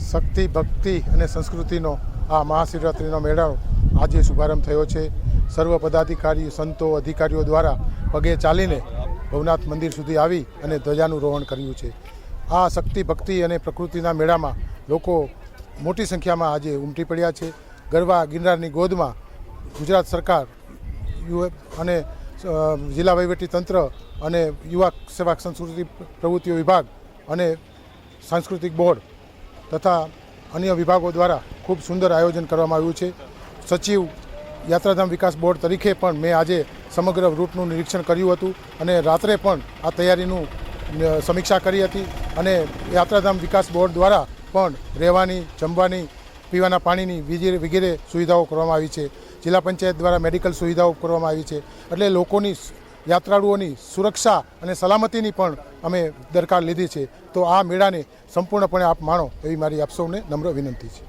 શક્તિ ભક્તિ અને સંસ્કૃતિનો આ મહાશિવરાત્રિનો મેળાનો આજે શુભારંભ થયો છે। સર્વ પદાધિકારી સંતો અધિકારીઓ દ્વારા પગે ચાલીને ભવનાથ મંદિર સુધી આવી અને ધ્વજાનું રોહણ કર્યું છે। આ શક્તિ ભક્તિ અને પ્રકૃતિના મેળામાં લોકો મોટી સંખ્યામાં આજે ઉમટી પડ્યા છે। ગરવા ગિરનારની ગોદમાં ગુજરાત સરકાર અને જિલ્લા વહીવટી તંત્ર અને યુવા સેવા સંસ્કૃતિ પ્રવૃત્તિઓ વિભાગ અને સાંસ્કૃતિક બોર્ડ તથા અન્ય વિભાગો દ્વારા ખૂબ સુંદર આયોજન કરવામાં આવ્યું છે। સચિવ યાત્રાધામ વિકાસ બોર્ડ તરીકે પણ મેં આજે સમગ્ર રૂટનું નિરીક્ષણ કર્યું હતું અને રાત્રે પણ આ તૈયારીનું સમીક્ષા કરી હતી અને યાત્રાધામ વિકાસ બોર્ડ દ્વારા પણ રહેવાની, જમવાની, પીવાના પાણીની વગેરે સુવિધાઓ કરવામાં આવી છે। જિલ્લા પંચાયત દ્વારા મેડિકલ સુવિધાઓ કરવામાં આવી છે। એટલે લોકોની યાત્રાળુઓની સુરક્ષા અને સલામતીની પણ અમે દરકાર લીધી છે। તો આ મેળાને સંપૂર્ણપણે આપ માણો એવી મારી આપ સૌને નમ્ર વિનંતી છે।